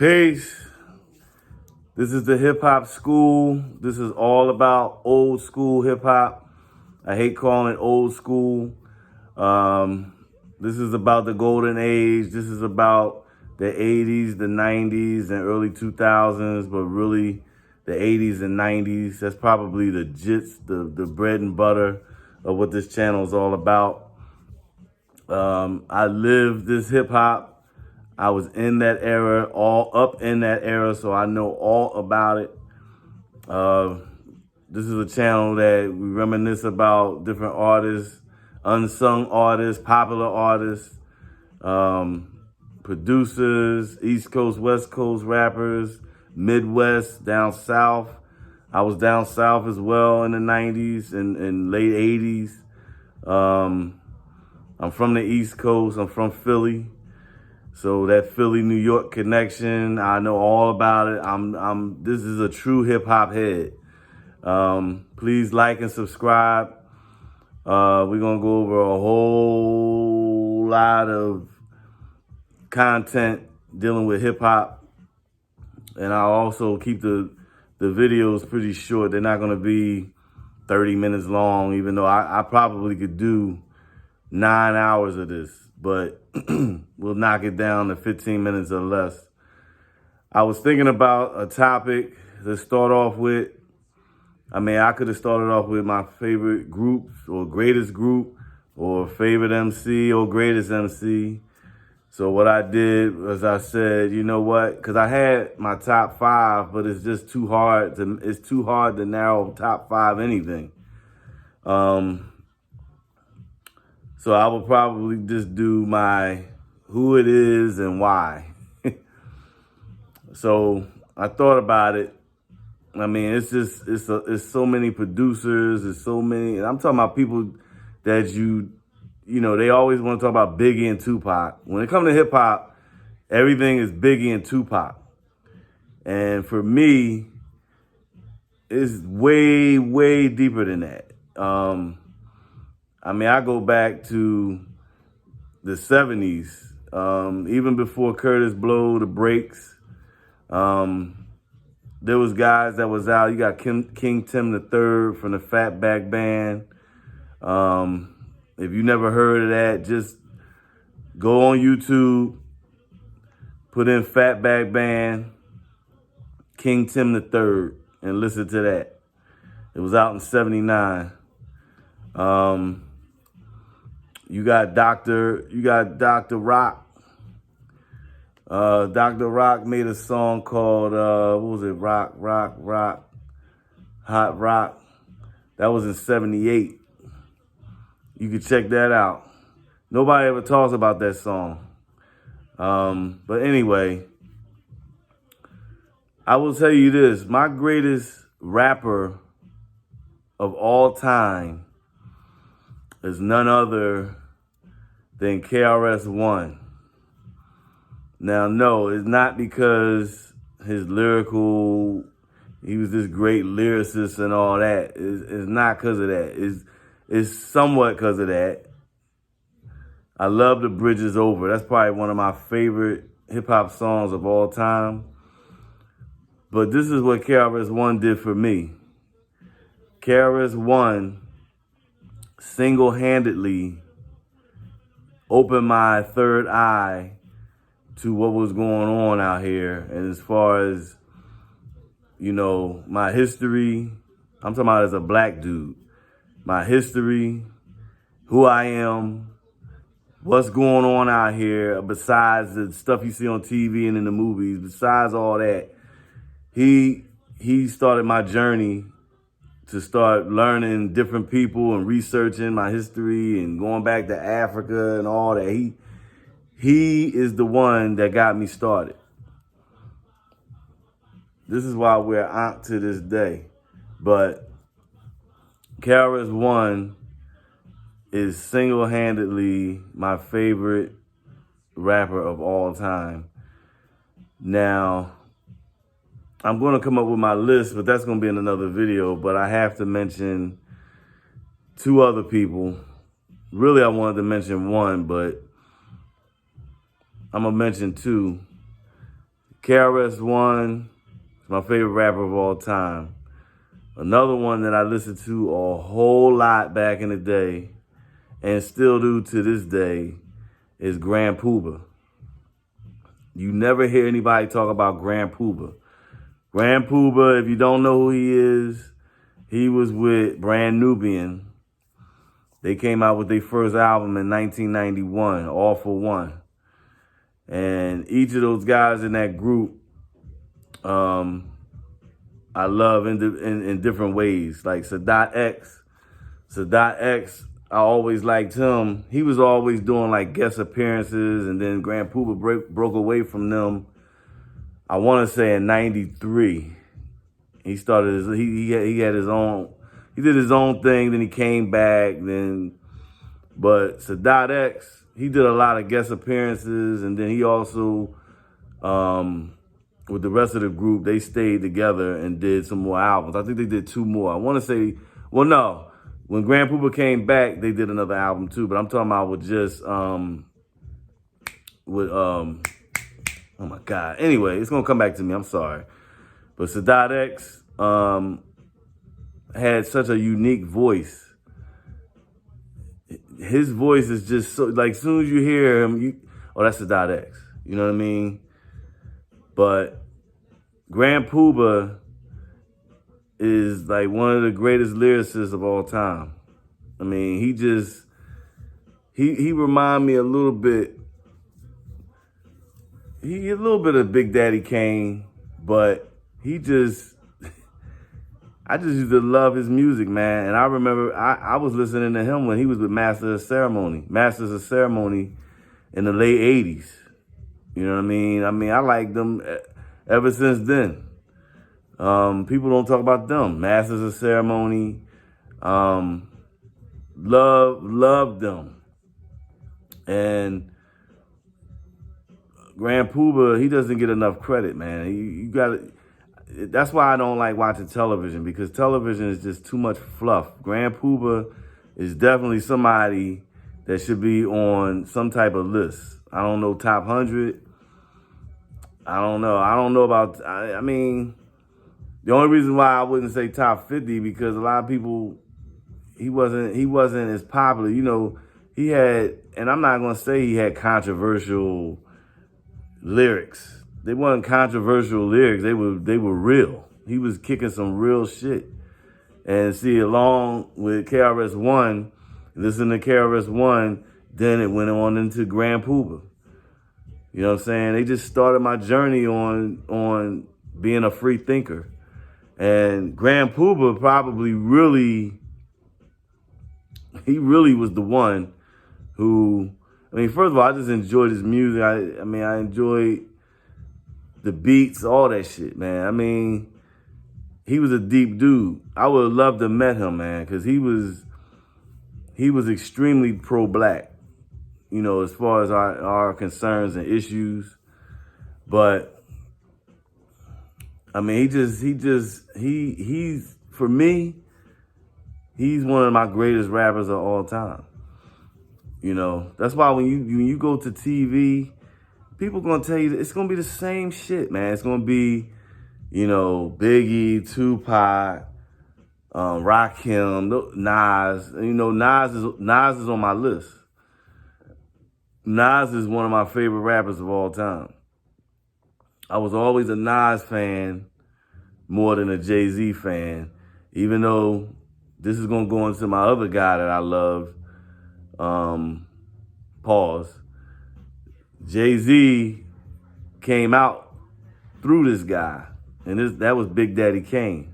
Peace. This is the hip hop school. This is all about old school hip hop. I hate calling it old school. This is about the golden age. This is about the 80s, the 90s, and early 2000s, but really the 80s and 90s. That's probably the gist, the bread and butter of what this channel is all about. I lived this hip hop. I was in that era, all up in that era, so I know all about it. This is a channel that we reminisce about different artists, unsung artists, popular artists, producers, East Coast, West Coast rappers, Midwest, down South. I was down South as well in the 90s and late 80s. I'm from the East Coast. I'm from Philly. So that Philly, New York connection, I know all about it. This is a true hip hop head. Please like and subscribe. We're gonna go over a whole lot of content dealing with hip hop. And I'll also keep the videos pretty short. They're not gonna be 30 minutes long, even though I probably could do 9 hours of this, but we'll knock it down to 15 minutes or less. I was thinking about a topic to start off with. I mean, I could have started off with my favorite groups or greatest group or favorite MC or greatest MC. So what I did was I said, you know what? Because I had my top 5, but it's just too hard to narrow top 5 anything. So I will probably just do my who it is and why. So I thought about it. I mean, it's so many producers, there's so many, and I'm talking about people that you know, they always want to talk about Biggie and Tupac. When it comes to hip hop, everything is Biggie and Tupac. And for me, it's way, way deeper than that. I mean, I go back to the 70s, even before Curtis Blow, the Breaks. There was guys that was out. You got King Tim III from the Fatback Band. If you never heard of that, just go on YouTube, put in Fatback Band, King Tim III, and listen to that. It was out in '79. You got Dr. Rock. Dr. Rock made a song called, what was it? Rock, Hot Rock. That was in '78. You can check that out. Nobody ever talks about that song. But anyway, I will tell you this. My greatest rapper of all time is none other than KRS ONE. Now, no, it's not because he was this great lyricist and all that. It's not because of that. It's somewhat because of that. I love The Bridge Is Over. That's probably one of my favorite hip-hop songs of all time. But this is what KRS ONE did for me. KRS ONE single-handedly opened my third eye to what was going on out here. And as far as, you know, my history, I'm talking about as a black dude, my history, who I am, what's going on out here besides the stuff you see on TV and in the movies, besides all that. He started my journey to start learning different people and researching my history and going back to Africa and all that. He is the one that got me started. This is why we're aunt to this day. But KRS ONE is single-handedly my favorite rapper of all time. Now, I'm going to come up with my list, but that's going to be in another video. But I have to mention 2 other people. Really, I wanted to mention one, but I'm going to mention 2. KRS One is my favorite rapper of all time. Another one that I listened to a whole lot back in the day and still do to this day is Grand Puba. You never hear anybody talk about Grand Puba. Grand Puba, if you don't know who he is, he was with Brand Nubian. They came out with their first album in 1991, All for One. And each of those guys in that group, I love in different ways. Like Sadat X, I always liked him. He was always doing like guest appearances, and then Grand Puba broke away from them. I want to say in '93, he started. He had his own. He did his own thing. Then he came back. But Sadat X, he did a lot of guest appearances, and then he also, with the rest of the group, they stayed together and did some more albums. I think they did 2 more. I want to say, well, no. When Grand Puba came back, they did another album too. But I'm talking about with just, oh my God. Anyway, it's going to come back to me. I'm sorry. But Sadat X had such a unique voice. His voice is just so, like, as soon as you hear him, oh, that's Sadat X. You know what I mean? But Grand Puba is like one of the greatest lyricists of all time. I mean, he remind me a little bit, a little bit of Big Daddy Kane, but I just used to love his music, man. And I remember I was listening to him when he was with Masters of Ceremony in the late 80s. You know what I mean? I liked them ever since then. People don't talk about them. Masters of Ceremony, love them. And Grand Puba, he doesn't get enough credit, man. You got. That's why I don't like watching television, because television is just too much fluff. Grand Puba is definitely somebody that should be on some type of list. I don't know, top 100. I don't know about. I mean, the only reason why I wouldn't say top 50, because a lot of people, he wasn't as popular. You know, he had, and I'm not gonna say he had controversial lyrics. They weren't controversial lyrics. They were real. He was kicking some real shit. And see, along with KRS One, listen to KRS One, then it went on into Grand Puba. You know what I'm saying? They just started my journey on being a free thinker. And Grand Puba probably he really was the one who, I mean, first of all, I just enjoyed his music. I enjoyed the beats, all that shit, man. I mean, he was a deep dude. I would have loved to have met him, man, because he was extremely pro-black, you know, as far as our concerns and issues. But I mean, he's for me, he's one of my greatest rappers of all time. You know, that's why when you go to TV, people gonna tell you it's gonna be the same shit, man. It's gonna be, you know, Biggie, Tupac, Rakim, Nas. You know, Nas is on my list. Nas is one of my favorite rappers of all time. I was always a Nas fan more than a Jay-Z fan, even though this is gonna go into my other guy that I love. Pause. Jay-Z came out through this guy, and that was Big Daddy Kane.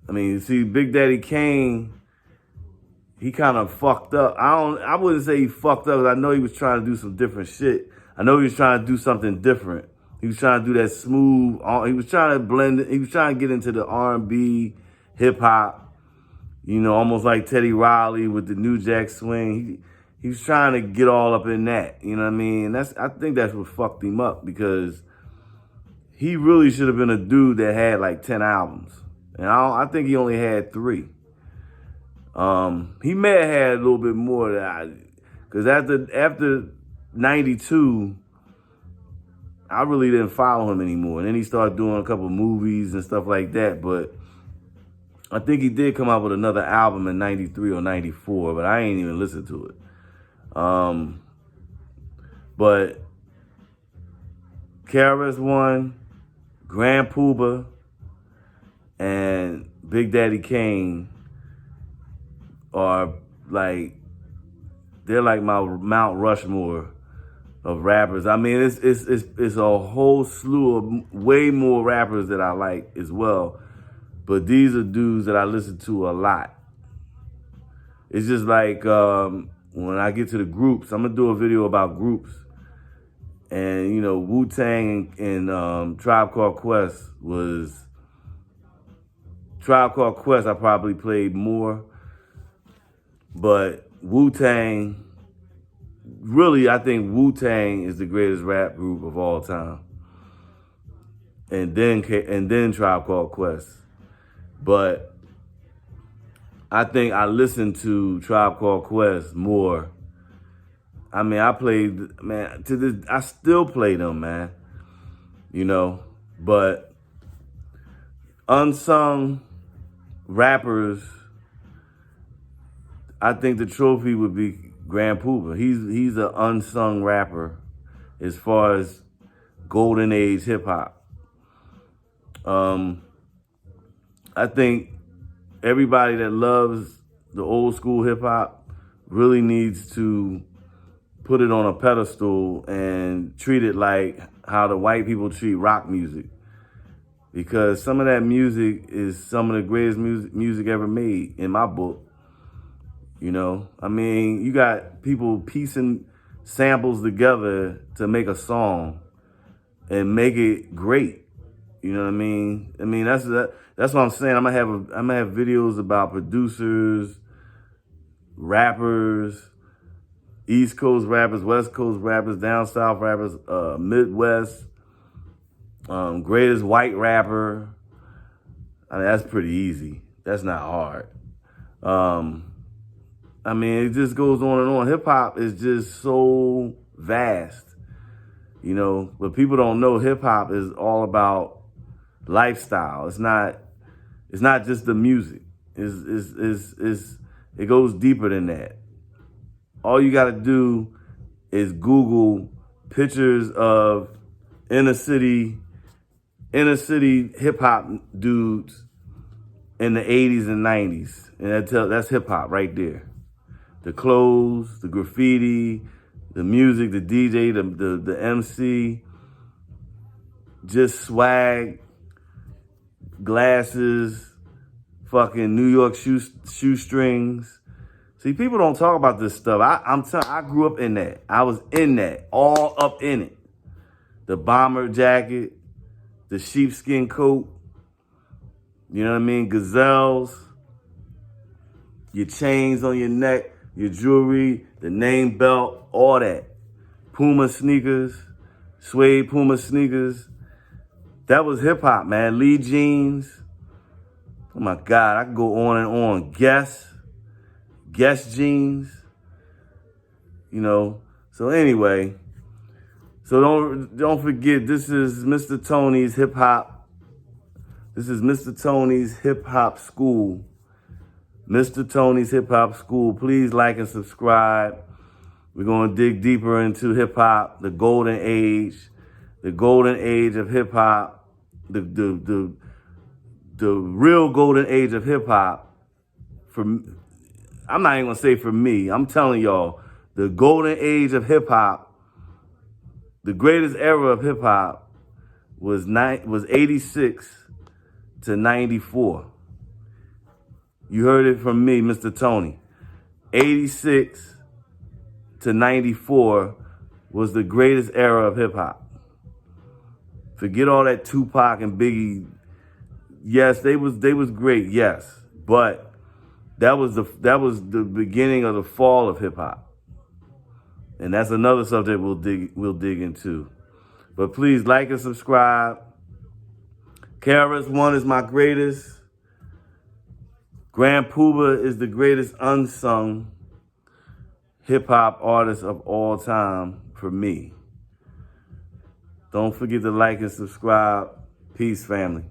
I mean, see, Big Daddy Kane, he kind of fucked up. I wouldn't say he fucked up, because I know he was trying to do some different shit. I know he was trying to do something different. He was trying to do that smooth. He was trying to blend it. He was trying to get into the R&B, hip hop, you know, almost like Teddy Riley with the New Jack Swing. He was trying to get all up in that, you know what I mean? I think that's what fucked him up, because he really should have been a dude that had like 10 albums. And I think he only had 3. He may have had a little bit more, because after 92, I really didn't follow him anymore. And then he started doing a couple movies and stuff like that. But I think he did come out with another album in 93 or 94, but I ain't even listened to it. But KRS One, Grand Puba, and Big Daddy Kane are like, they're like my Mount Rushmore of rappers. I mean, it's a whole slew of way more rappers that I like as well. But these are dudes that I listen to a lot. It's just like when I get to the groups, I'm gonna do a video about groups. And you know, Wu-Tang and Tribe Called Quest I probably played more. But Wu-Tang, really, I think Wu-Tang is the greatest rap group of all time. And then Tribe Called Quest. But I think I listened to Tribe Called Quest more. I mean, I still play them, man. You know, but unsung rappers, I think the trophy would be Grand Puba. He's an unsung rapper as far as golden age hip hop. I think everybody that loves the old school hip hop really needs to put it on a pedestal and treat it like how the white people treat rock music. Because some of that music is some of the greatest music ever made in my book. You know, I mean, you got people piecing samples together to make a song and make it great. You know what I mean? I mean, that's what I'm saying. I'm gonna have videos about producers, rappers, East Coast rappers, West Coast rappers, down south rappers, Midwest, greatest white rapper. I mean, that's pretty easy. That's not hard. I mean, it just goes on and on. Hip hop is just so vast, you know, but people don't know hip hop is all about lifestyle. It's not just the music. It goes deeper than that. All you gotta do is Google pictures of inner city hip hop dudes in the 80s and 90s. And that's hip hop right there. The clothes, the graffiti, the music, the DJ, the MC, just swag, glasses, fucking New York shoestrings. See, people don't talk about this stuff. I grew up in that. I was in that, all up in it. The bomber jacket, the sheepskin coat, you know what I mean? Gazelles, your chains on your neck, your jewelry, the name belt, all that. Puma sneakers, suede Puma sneakers. That was hip hop, man. Lee jeans. Oh my God, I could go on and on. Guess jeans. You know. So anyway, so don't forget, this is Mr. Tony's hip hop. This is Mr. Tony's hip hop school. Mr. Tony's hip hop school. Please like and subscribe. We're going to dig deeper into hip hop, the golden age of hip hop, the real golden age of hip hop. I'm not even going to say for me. I'm telling y'all, the golden age of hip hop, the greatest era of hip hop was 86 to 94. You heard it from me, Mr. Tony. 86 to 94 was the greatest era of hip hop. Forget all that Tupac and Biggie. Yes, they was great, yes. But that was the beginning of the fall of hip hop. And that's another subject we'll dig into. But please like and subscribe. KRS One is my greatest. Grand Puba is the greatest unsung hip hop artist of all time for me. Don't forget to like and subscribe. Peace, family.